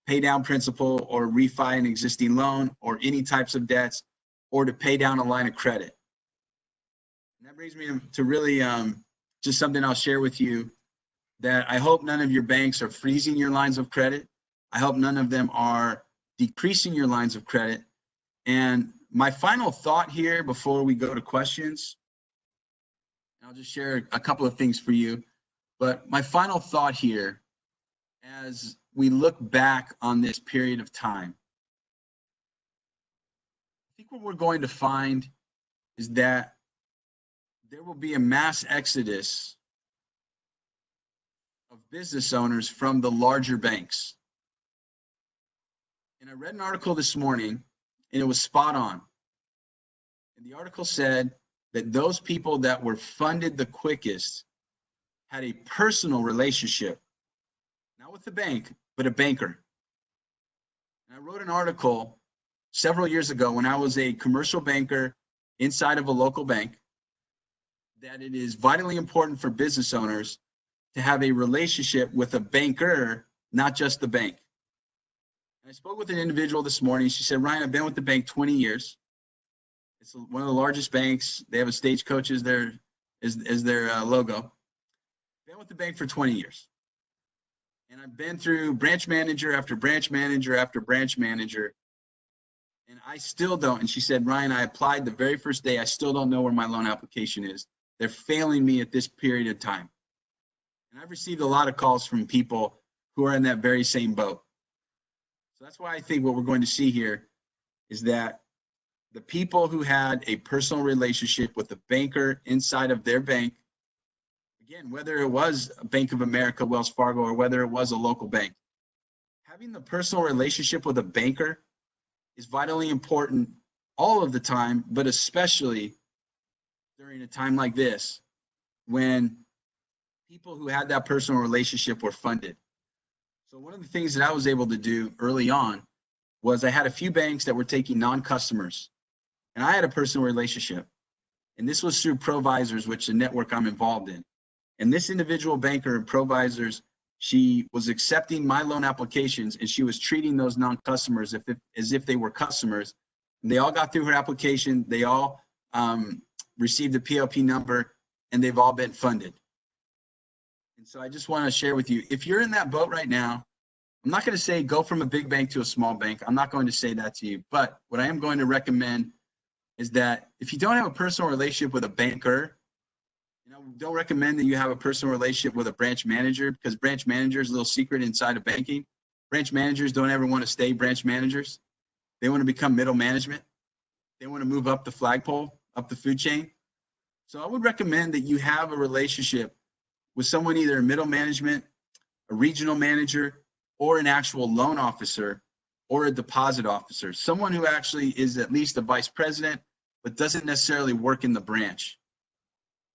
[SPEAKER 2] pay down principal or refi an existing loan or any types of debts or to pay down a line of credit. And that brings me to really just something I'll share with you, that I hope none of your banks are freezing your lines of credit. I hope none of them are decreasing your lines of credit. And my final thought here before we go to questions, I'll just share a couple of things for you. But my final thought here, as we look back on this period of time, I think what we're going to find is that there will be a mass exodus of business owners from the larger banks. And I read an article this morning, and it was spot on. And the article said that those people that were funded the quickest had a personal relationship, not with the bank, but a banker. And I wrote an article several years ago when I was a commercial banker inside of a local bank that it is vitally important for business owners to have a relationship with a banker, not just the bank. And I spoke with an individual this morning. She said, Ryan, I've been with the bank 20 years. It's one of the largest banks. They have a stagecoach as their logo. Been with the bank for 20 years. And I've been through branch manager after branch manager after branch manager. And I still don't. And she said, Ryan, I applied the very first day. I still don't know where my loan application is. They're failing me at this period of time. And I've received a lot of calls from people who are in that very same boat. So that's why I think what we're going to see here is that the people who had a personal relationship with the banker inside of their bank, again, whether it was Bank of America, Wells Fargo, or whether it was a local bank, having the personal relationship with a banker is vitally important all of the time, but especially during a time like this when people who had that personal relationship were funded. So one of the things that I was able to do early on was I had a few banks that were taking non-customers, and I had a personal relationship. And this was through Provisors, which is a network I'm involved in. And this individual banker in Provisors, she was accepting my loan applications, and she was treating those non-customers as if they were customers. And they all got through her application. They all received a PLP number, and they've all been funded. And so I just want to share with you, if you're in that boat right now, I'm not going to say go from a big bank to a small bank. I'm not going to say that to you. But what I am going to recommend is that if you don't have a personal relationship with a banker, don't recommend that you have a personal relationship with a branch manager, because branch managers, a little secret inside of banking, branch managers don't ever want to stay branch managers. They want to become middle management. They want to move up the flagpole, up the food chain. So I would recommend that you have a relationship with someone, either a middle management, a regional manager, or an actual loan officer or a deposit officer, someone who actually is at least a vice president, but doesn't necessarily work in the branch.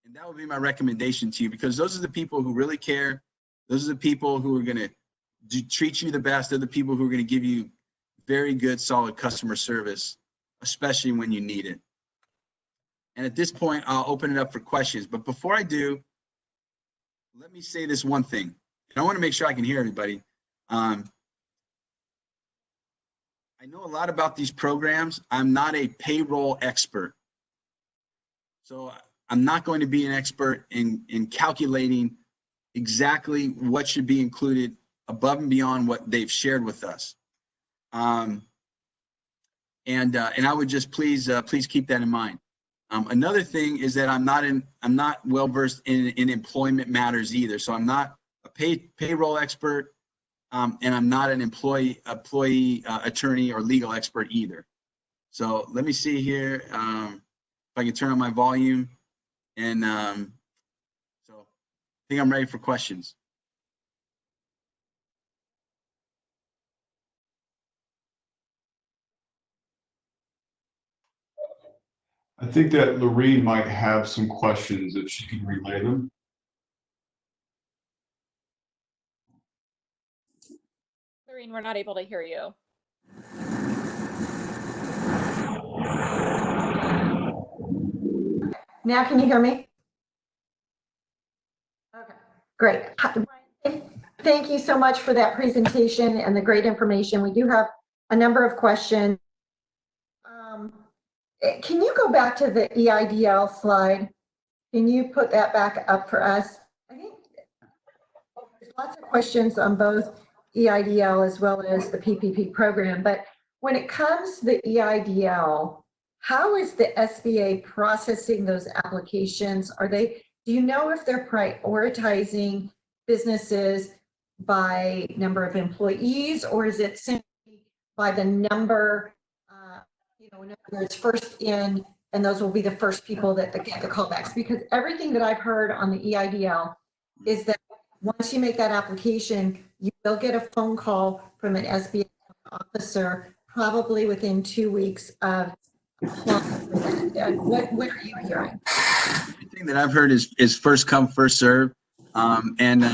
[SPEAKER 2] And that would be my recommendation to you, because those are the people who really care. Those are the people who are going to treat you the best. They're the people who are going to give you very good, solid customer service, especially when you need it. And at this point, I'll open it up for questions. But before I do, let me say this one thing. And I want to make sure I can hear everybody. I know a lot about these programs. I'm not a payroll expert. So I'm not going to be an expert in calculating exactly what should be included above and beyond what they've shared with us. And I would just please keep that in mind. Another thing is that I'm not well versed in employment matters either. So I'm not a payroll expert, and I'm not an employee attorney or legal expert either. So let me see here if I can turn on my volume. And so I think I'm ready for questions.
[SPEAKER 3] I think that Loreen might have some questions if she can relay them.
[SPEAKER 4] Loreen, we're not able to hear you.
[SPEAKER 1] Now can you hear me? Okay, great. Thank you so much for that presentation and the great information. We do have a number of questions. Can you go back to the EIDL slide? Can you put that back up for us? I think there's lots of questions on both EIDL as well as the PPP program, but when it comes to the EIDL, how is the SBA processing those applications? Do you know if they're prioritizing businesses by number of employees, or is it simply by the number, in other words, first in, and those will be the first people that get the callbacks, because everything that I've heard on the EIDL is that once you make that application, you will get a phone call from an SBA officer probably within 2 weeks of applying for that. What are you hearing?
[SPEAKER 2] Everything that I've heard is first come, first serve. And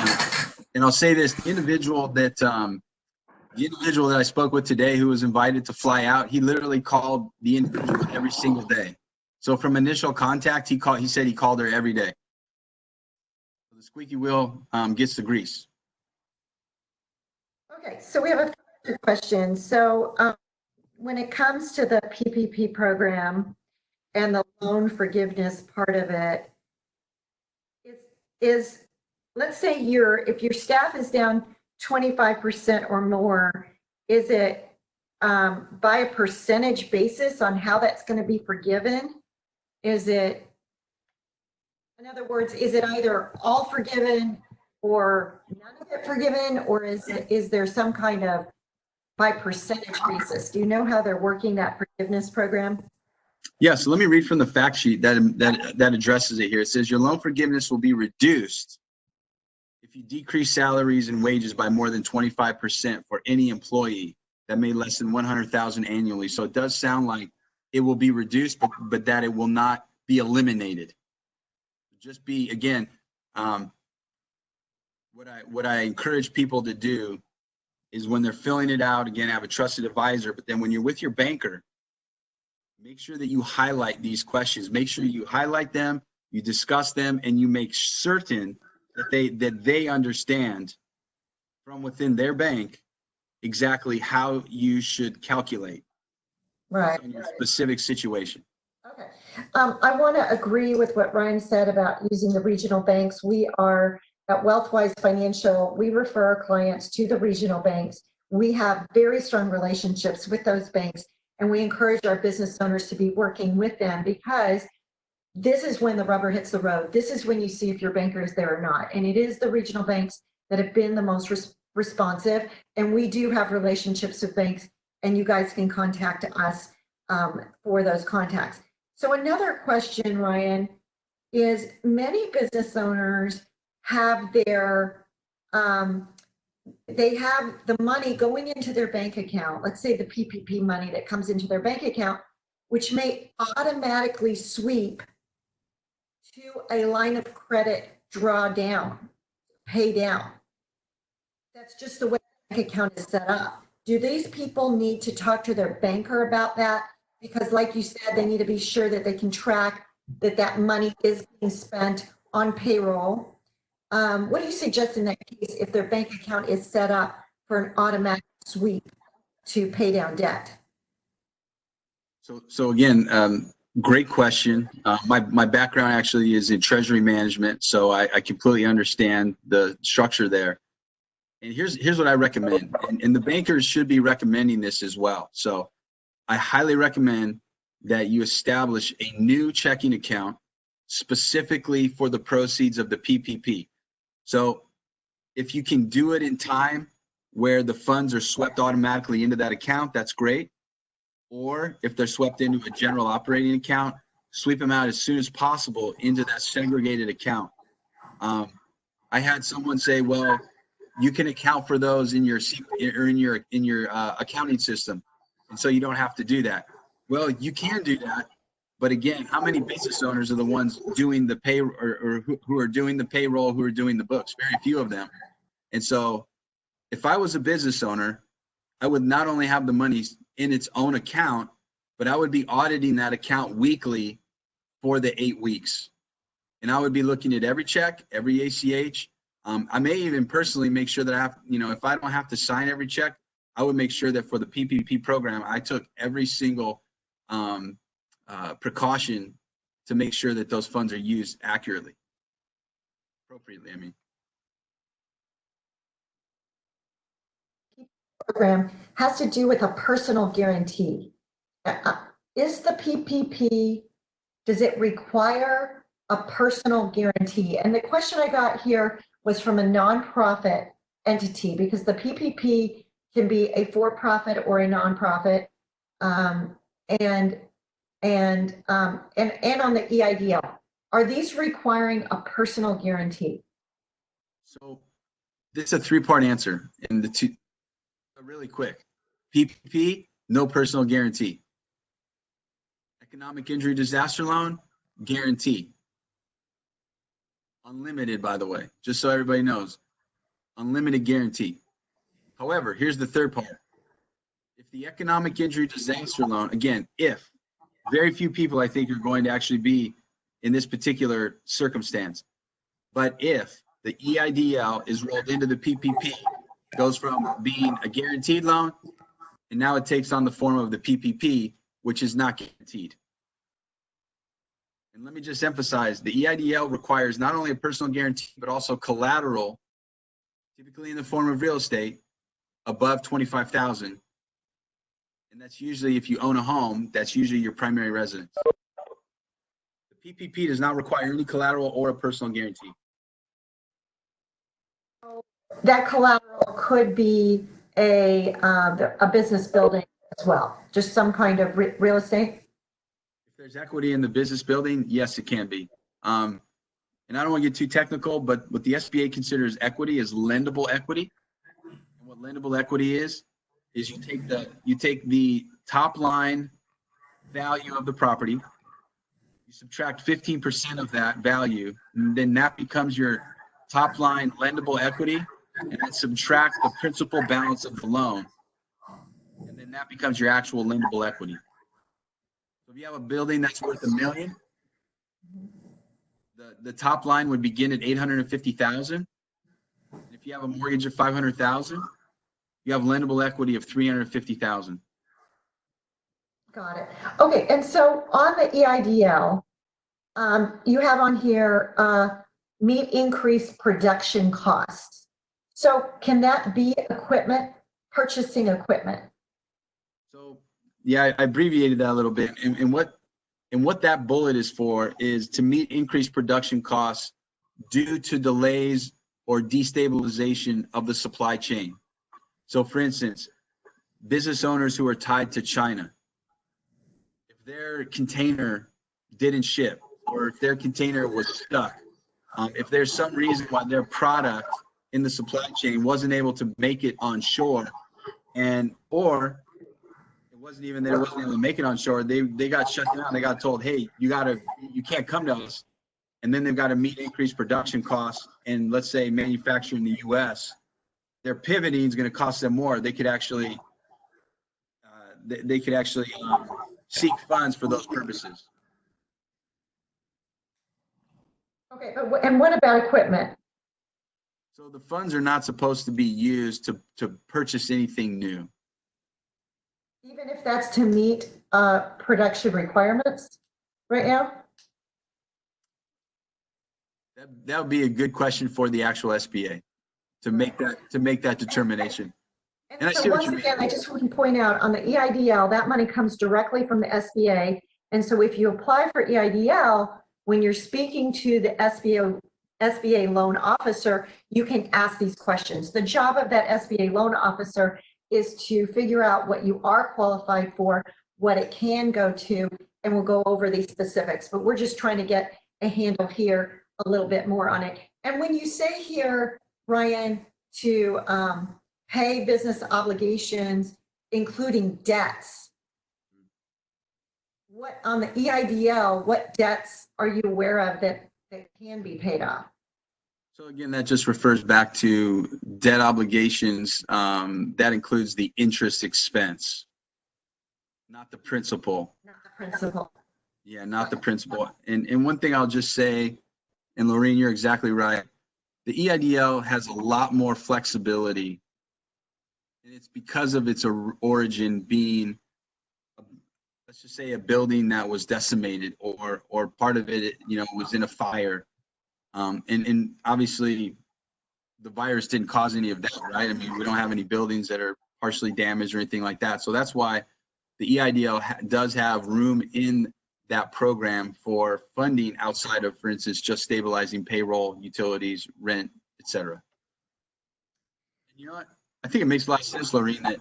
[SPEAKER 2] I'll say this, the individual that I spoke with today who was invited to fly out, he literally called the individual every single day. So from initial contact, he said he called her every day. The squeaky wheel gets the grease.
[SPEAKER 1] Okay, so we have a few questions. So when it comes to the PPP program and the loan forgiveness part of it, is let's say if your staff is down 25% or more, is it by a percentage basis on how that's going to be forgiven? Is it, in other words, is it either all forgiven or none of it forgiven, or is there some kind of by percentage basis? Do you know how they're working that forgiveness program?
[SPEAKER 2] Yeah, so let me read from the fact sheet that addresses it here. It says your loan forgiveness will be reduced if you decrease salaries and wages by more than 25% for any employee that made less than 100,000 annually. So it does sound like it will be reduced, but that it will not be eliminated. Just be, again, what I encourage people to do is when they're filling it out, again, have a trusted advisor, but then when you're with your banker, make sure that you highlight these questions. Make sure you highlight them, you discuss them, and you make certain that they understand from within their bank exactly how you should calculate on your specific situation.
[SPEAKER 1] Okay. I want to agree with what Ryan said about using the regional banks. We are at Wealthwise Financial. We refer our clients to the regional banks. We have very strong relationships with those banks, and we encourage our business owners to be working with them, because this is when the rubber hits the road. This is when you see if your banker is there or not. And it is the regional banks that have been the most responsive. And we do have relationships with banks, and you guys can contact us for those contacts. So another question, Ryan, is many business owners have they have the money going into their bank account, let's say the PPP money that comes into their bank account, which may automatically sweep to a line of credit drawdown, pay down. That's just the way the bank account is set up. Do these people need to talk to their banker about that? Because like you said, they need to be sure that they can track that money is being spent on payroll. What do you suggest in that case if their bank account is set up for an automatic sweep to pay down debt?
[SPEAKER 2] So again, great question. My background actually is in treasury management, so I completely understand the structure there. And here's what I recommend, and the bankers should be recommending this as well. So I highly recommend that you establish a new checking account specifically for the proceeds of the PPP. So if you can do it in time where the funds are swept automatically into that account, that's great. Or if they're swept into a general operating account, sweep them out as soon as possible into that segregated account. I had someone say, well, you can account for those in your accounting system, and so you don't have to do that. Well, you can do that, but again, how many business owners are the ones doing the pay or who are doing the payroll, who are doing the books? Very few of them. And so if I was a business owner, I would not only have the money in its own account, but I would be auditing that account weekly for the 8 weeks. And I would be looking at every check, every ACH. I may even personally make sure that I have, if I don't have to sign every check, I would make sure that for the PPP program, I took every single precaution to make sure that those funds are used accurately, appropriately, I mean.
[SPEAKER 1] Program has to do with a personal guarantee. Is the PPP, does it require a personal guarantee? And the question I got here was from a nonprofit entity, because the PPP can be a for-profit or a nonprofit. And and on the EIDL. Are these requiring a personal guarantee?
[SPEAKER 2] So this is a three-part answer, and the two really quick. PPP, no personal guarantee. Economic injury disaster loan, guarantee. Unlimited, by the way, just so everybody knows. Unlimited guarantee. However, here's the third part. If the economic injury disaster loan, again, if, very few people I think are going to actually be in this particular circumstance, but if the EIDL is rolled into the PPP, goes from being a guaranteed loan, and now it takes on the form of the PPP, which is not guaranteed. And let me just emphasize, the EIDL requires not only a personal guarantee, but also collateral, typically in the form of real estate, above $25,000. And that's usually, if you own a home, that's usually your primary residence. The PPP does not require any collateral or a personal guarantee.
[SPEAKER 1] That collateral could be a business building as well, just some kind of real estate?
[SPEAKER 2] If there's equity in the business building, yes, it can be. And I don't want to get too technical, but what the SBA considers equity is lendable equity. And what lendable equity is you take the top line value of the property, you subtract 15% of that value, and then that becomes your top line lendable equity, and then subtract the principal balance of the loan, and then that becomes your actual lendable equity. So if you have a building that's worth $1 million, the top line would begin at $850,000. If you have a mortgage of $500,000, you have lendable equity of $350,000.
[SPEAKER 1] Got it. Okay, and so on the EIDL, you have on here meet increased production costs. So can that be equipment, purchasing equipment?
[SPEAKER 2] So yeah, I abbreviated that a little bit. And what that bullet is for is to meet increased production costs due to delays or destabilization of the supply chain. So for instance, business owners who are tied to China, if their container didn't ship, or if their container was stuck, if there's some reason why their product in the supply chain wasn't able to make it on shore, or it wasn't even that it wasn't able to make it on shore, they got shut down. They got told, hey, you can't come to us. And then they've got to meet increased production costs, and let's say manufacture in the US, their pivoting is going to cost them more. They could actually seek funds for those purposes.
[SPEAKER 1] Okay, and what about equipment?
[SPEAKER 2] So the funds are not supposed to be used to purchase anything new.
[SPEAKER 1] Even if that's to meet production requirements right now?
[SPEAKER 2] That would be a good question for the actual SBA to make that determination.
[SPEAKER 1] And so once again, I just want to point out on the EIDL, that money comes directly from the SBA. And so if you apply for EIDL, when you're speaking to the SBA loan officer, you can ask these questions. The job of that SBA loan officer is to figure out what you are qualified for, what it can go to, and we'll go over these specifics. But we're just trying to get a handle here a little bit more on it. And when you say here, Ryan, to pay business obligations, including debts, what on the EIDL, what debts are you aware of that can be paid off?
[SPEAKER 2] So again, that just refers back to debt obligations. That includes the interest expense, not the principal.
[SPEAKER 1] Not the principal.
[SPEAKER 2] Yeah, not the principal. And one thing I'll just say, and Loreen, you're exactly right. The EIDL has a lot more flexibility, and it's because of its origin being, let's just say, a building that was decimated, or part of it, was in a fire. And obviously the virus didn't cause any of that, right? I mean, we don't have any buildings that are partially damaged or anything like that. So that's why the EIDL does have room in that program for funding outside of, for instance, just stabilizing payroll, utilities, rent, et cetera. And you know what? I think it makes a lot of sense, Loreen, that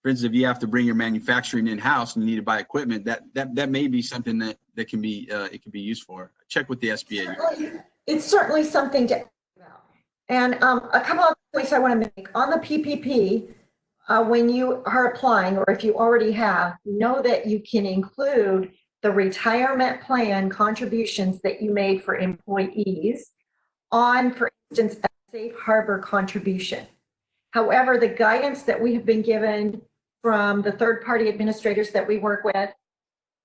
[SPEAKER 2] For instance, if you have to bring your manufacturing in-house and you need to buy equipment, that may be something that can be, it can be used for. Check with the SBA.
[SPEAKER 1] It's certainly something to think about. And a couple of points I want to make on the PPP. When you are applying, or if you already have, know that you can include the retirement plan contributions that you made for employees on, for instance, a safe harbor contribution. However, the guidance that we have been given from the third-party administrators that we work with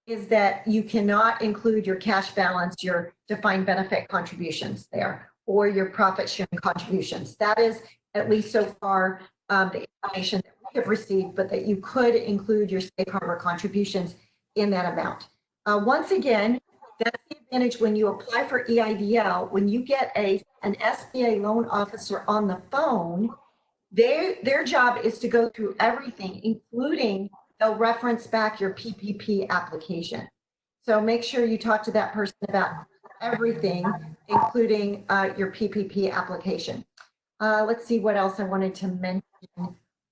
[SPEAKER 1] is that you cannot include your cash balance, your defined benefit contributions there, or your profit sharing contributions. That is, at least so far, the information that we have received, but that you could include your safe harbor contributions in that amount. Once again, that's the advantage when you apply for EIDL. When you get an SBA loan officer on the phone, their job is to go through everything, including they'll reference back your PPP application. So make sure you talk to that person about everything, including your PPP application. Let's see what else I wanted to mention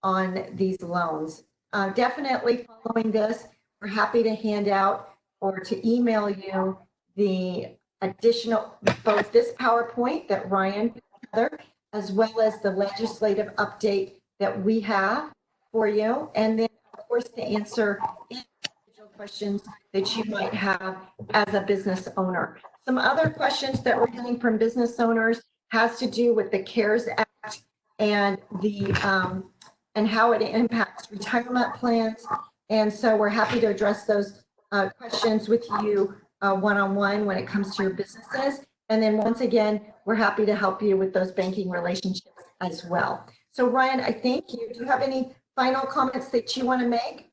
[SPEAKER 1] on these loans. Definitely following this, we're happy to hand out or to email you the additional, both this PowerPoint that Ryan put together, as well as the legislative update that we have for you. And then, of course, to answer individual questions that you might have as a business owner. Some other questions that we're getting from business owners has to do with the CARES Act and and how it impacts retirement plans. And so we're happy to address those questions with you one-on-one when it comes to your businesses. And then once again, we're happy to help you with those banking relationships as well. So Ryan, I thank you. Do you have any final comments that you want to make?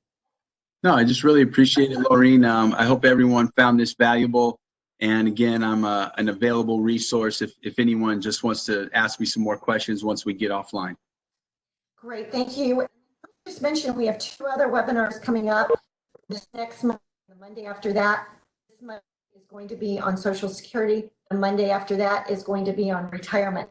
[SPEAKER 2] No, I just really appreciate it, Loreen. I hope everyone found this valuable. And again, I'm an available resource if anyone just wants to ask me some more questions once we get offline.
[SPEAKER 1] Great, thank you. Just mentioned we have 2 other webinars coming up this next month. The Monday after that, this month is going to be on Social Security. The Monday after that is going to be on retirement.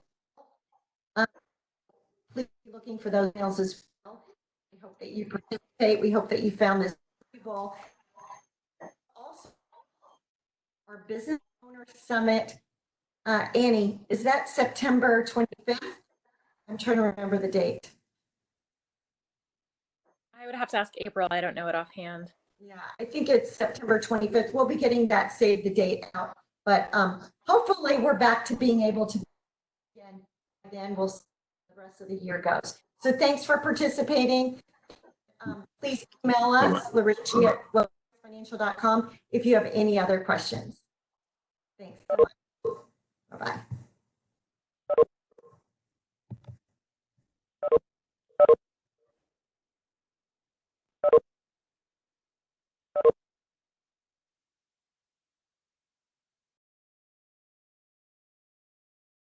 [SPEAKER 1] Please be looking for those emails as well. We hope that you participate. We hope that you found this valuable. Also, our Business Owner Summit, Annie, is that September 25th? I'm trying to remember the date.
[SPEAKER 4] I would have to ask April. I don't know it offhand.
[SPEAKER 1] Yeah, I think it's September 25th. We'll be getting that save the date out, but hopefully we're back to being able to again. Then we'll see how the rest of the year goes. So thanks for participating. Please email us, loreen@financial.com, if you have any other questions. Thanks so much. Bye-bye.